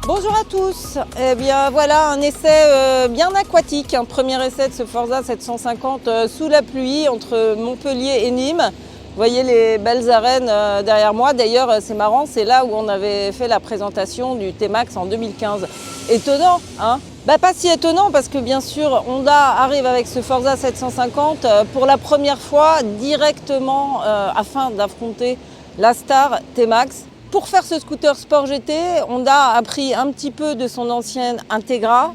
Bonjour à tous, eh bien voilà un essai bien aquatique, un premier essai de ce Forza 750 sous la pluie entre Montpellier et Nîmes. Vous voyez les belles arènes derrière moi, d'ailleurs c'est marrant, c'est là où on avait fait la présentation du T-Max en 2015. Étonnant, hein? Pas si étonnant parce que bien sûr Honda arrive avec ce Forza 750 pour la première fois directement afin d'affronter la star T-Max. Pour faire ce scooter Sport GT, Honda a pris un petit peu de son ancienne Integra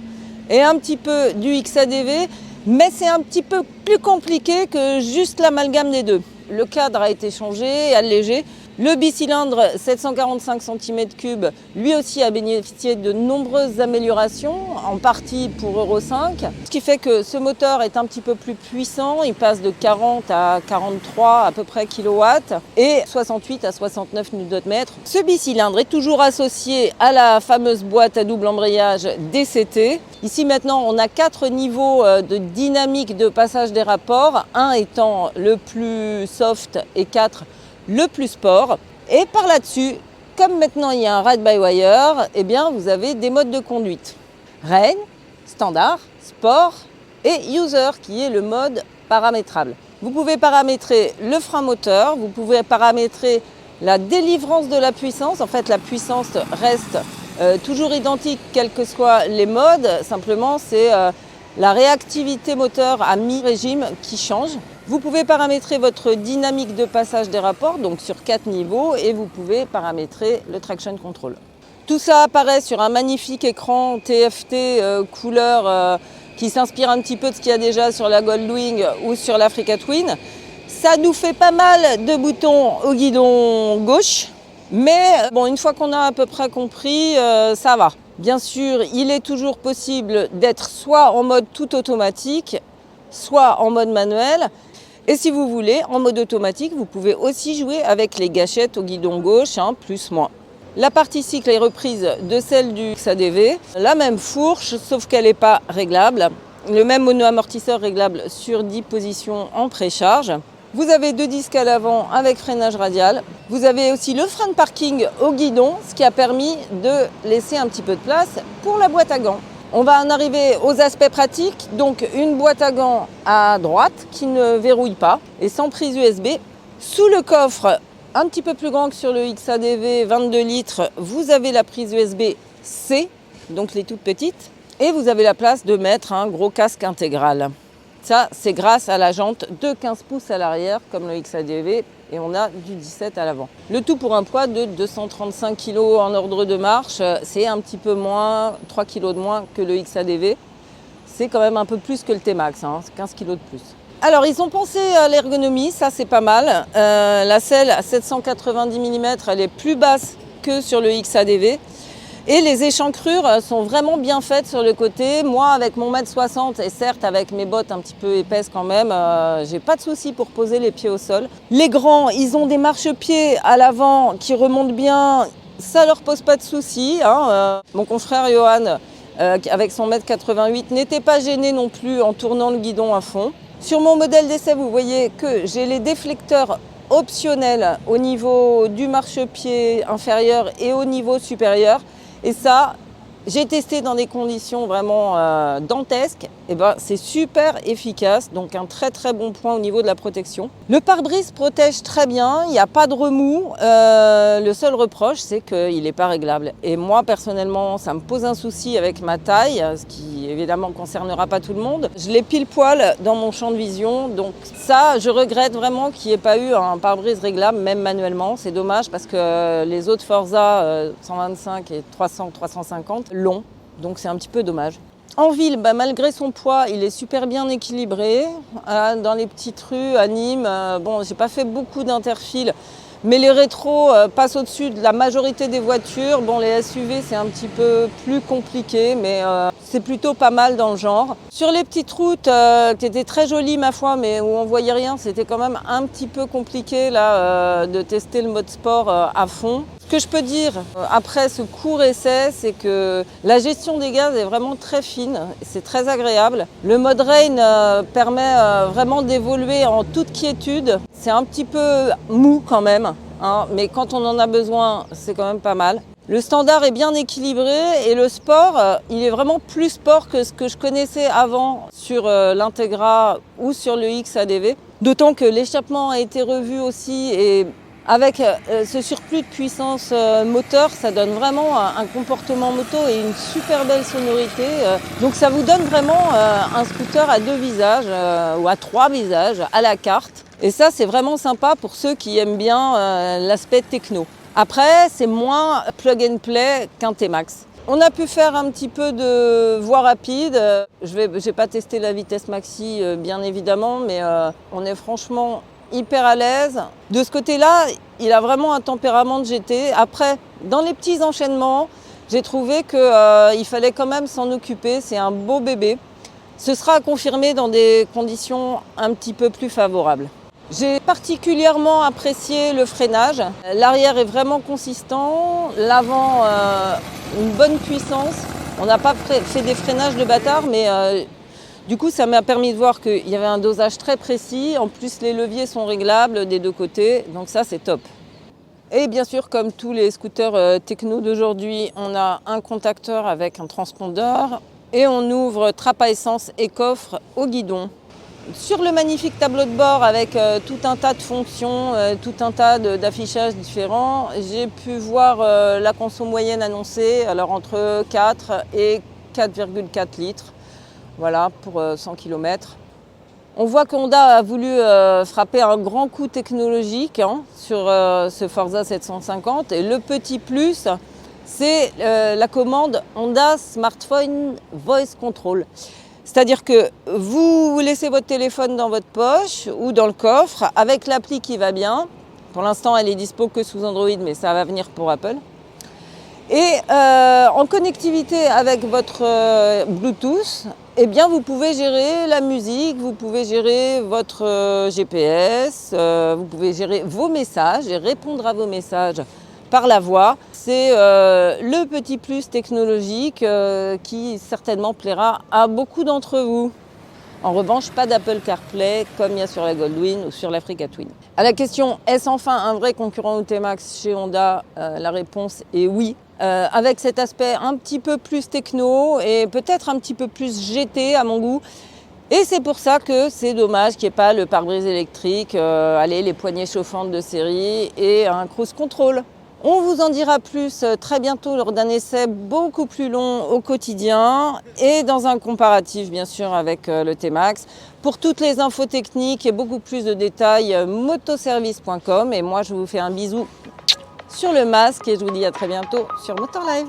et un petit peu du XADV, mais c'est un petit peu plus compliqué que juste l'amalgame des deux. Le cadre a été changé, allégé. Le bicylindre 745 cm3, lui aussi a bénéficié de nombreuses améliorations, en partie pour Euro 5. Ce qui fait que ce moteur est un petit peu plus puissant, il passe de 40 à 43 à peu près kilowatts et 68 à 69 Nm. Ce bicylindre est toujours associé à la fameuse boîte à double embrayage DCT. Ici maintenant on a 4 niveaux de dynamique de passage des rapports, 1 étant le plus soft et 4 le plus sport. Et par là-dessus, comme maintenant il y a un ride-by-wire, eh bien vous avez des modes de conduite. Rain, standard, sport et user qui est le mode paramétrable. Vous pouvez paramétrer le frein moteur, vous pouvez paramétrer la délivrance de la puissance. En fait, la puissance reste toujours identique quels que soient les modes. Simplement, c'est la réactivité moteur à mi-régime qui change. Vous pouvez paramétrer votre dynamique de passage des rapports, donc sur 4 niveaux, et vous pouvez paramétrer le traction control. Tout ça apparaît sur un magnifique écran TFT couleur qui s'inspire un petit peu de ce qu'il y a déjà sur la Goldwing ou sur l'Africa Twin. Ça nous fait pas mal de boutons au guidon gauche, mais bon, une fois qu'on a à peu près compris, ça va. Bien sûr, il est toujours possible d'être soit en mode tout automatique, soit en mode manuel. Et si vous voulez, en mode automatique, vous pouvez aussi jouer avec les gâchettes au guidon gauche, plus-moins. La partie cycle est reprise de celle du XADV. La même fourche, sauf qu'elle n'est pas réglable. Le même mono-amortisseur réglable sur 10 positions en précharge. Vous avez 2 disques à l'avant avec freinage radial. Vous avez aussi le frein de parking au guidon, ce qui a permis de laisser un petit peu de place pour la boîte à gants. On va en arriver aux aspects pratiques, donc une boîte à gants à droite qui ne verrouille pas et sans prise USB. Sous le coffre, un petit peu plus grand que sur le XADV 22 litres, vous avez la prise USB-C, donc les toutes petites, et vous avez la place de mettre un gros casque intégral. Ça, c'est grâce à la jante de 15 pouces à l'arrière, comme le XADV, et on a du 17 à l'avant. Le tout pour un poids de 235 kg en ordre de marche, c'est un petit peu moins, 3 kg de moins que le XADV. C'est quand même un peu plus que le T-Max, 15 kg de plus. Alors, ils ont pensé à l'ergonomie, ça c'est pas mal. La selle à 790 mm, elle est plus basse que sur le XADV. Et les échancrures sont vraiment bien faites sur le côté. Moi, avec mon 1m60 et certes avec mes bottes un petit peu épaisses quand même, j'ai pas de souci pour poser les pieds au sol. Les grands, ils ont des marchepieds à l'avant qui remontent bien. Ça leur pose pas de souci. Mon confrère Johan, avec son 1m88, n'était pas gêné non plus en tournant le guidon à fond. Sur mon modèle d'essai, vous voyez que j'ai les déflecteurs optionnels au niveau du marchepied inférieur et au niveau supérieur. Et ça, j'ai testé dans des conditions vraiment dantesques. Et c'est super efficace, donc un très très bon point au niveau de la protection. Le pare-brise protège très bien, il n'y a pas de remous. Le seul reproche, c'est qu'il n'est pas réglable. Et moi, personnellement, ça me pose un souci avec ma taille, ce qui évidemment ne concernera pas tout le monde. Je l'ai pile poil dans mon champ de vision, donc ça, je regrette vraiment qu'il n'y ait pas eu un pare-brise réglable, même manuellement. C'est dommage parce que les autres Forza 125 et 300, 350 l'ont, donc c'est un petit peu dommage. En ville, malgré son poids, il est super bien équilibré. Dans les petites rues à Nîmes, j'ai pas fait beaucoup d'interfile, mais les rétros passent au-dessus de la majorité des voitures. Les SUV, c'est un petit peu plus compliqué, mais c'est plutôt pas mal dans le genre. Sur les petites routes, qui étaient très jolies ma foi, mais où on voyait rien, c'était quand même un petit peu compliqué là, de tester le mode sport à fond. Ce que je peux dire après ce court essai, c'est que la gestion des gaz est vraiment très fine, c'est très agréable. Le mode Rain permet vraiment d'évoluer en toute quiétude. C'est un petit peu mou quand même, mais quand on en a besoin, c'est quand même pas mal. Le standard est bien équilibré et le sport, il est vraiment plus sport que ce que je connaissais avant sur l'Integra ou sur le XADV. D'autant que l'échappement a été revu aussi et avec ce surplus de puissance moteur, ça donne vraiment un comportement moto et une super belle sonorité. Donc ça vous donne vraiment un scooter à 2 visages ou à 3 visages à la carte. Et ça, c'est vraiment sympa pour ceux qui aiment bien l'aspect techno. Après, c'est moins plug and play qu'un T-Max. On a pu faire un petit peu de voie rapide. Je n'ai pas testé la vitesse maxi, bien évidemment, mais on est franchement hyper à l'aise. De ce côté-là, il a vraiment un tempérament de GT. Après, dans les petits enchaînements, j'ai trouvé qu'il fallait quand même s'en occuper. C'est un beau bébé. Ce sera confirmé dans des conditions un petit peu plus favorables. J'ai particulièrement apprécié le freinage. L'arrière est vraiment consistant, l'avant une bonne puissance. On n'a pas fait des freinages de bâtard, mais du coup ça m'a permis de voir qu'il y avait un dosage très précis. En plus les leviers sont réglables des 2 côtés, donc ça c'est top. Et bien sûr, comme tous les scooters techno d'aujourd'hui, on a un contacteur avec un transpondeur et on ouvre trappe à essence et coffre au guidon. Sur le magnifique tableau de bord avec tout un tas de fonctions, tout un tas d'affichages différents, j'ai pu voir la conso moyenne annoncée, alors entre 4 et 4,4 litres, voilà, pour 100 km. On voit qu'Honda a voulu frapper un grand coup technologique sur ce Forza 750 et le petit plus, c'est la commande Honda Smartphone Voice Control. C'est-à-dire que vous laissez votre téléphone dans votre poche ou dans le coffre avec l'appli qui va bien. Pour l'instant, elle est dispo que sous Android, mais ça va venir pour Apple. Et en connectivité avec votre Bluetooth, eh bien, vous pouvez gérer la musique, vous pouvez gérer votre GPS, vous pouvez gérer vos messages et répondre à vos messages par la voix. C'est le petit plus technologique qui certainement plaira à beaucoup d'entre vous. En revanche, pas d'Apple CarPlay comme il y a sur la Goldwing ou sur l'Africa Twin. À la question « Est-ce enfin un vrai concurrent au T-Max chez Honda ?» La réponse est oui. Avec cet aspect un petit peu plus techno et peut-être un petit peu plus GT à mon goût. Et c'est pour ça que c'est dommage qu'il n'y ait pas le pare-brise électrique, les poignées chauffantes de série et un cruise control. On vous en dira plus très bientôt lors d'un essai beaucoup plus long au quotidien et dans un comparatif bien sûr avec le T-Max. Pour toutes les infos techniques et beaucoup plus de détails, motoservice.com. Et moi je vous fais un bisou sur le masque et je vous dis à très bientôt sur Motorlive.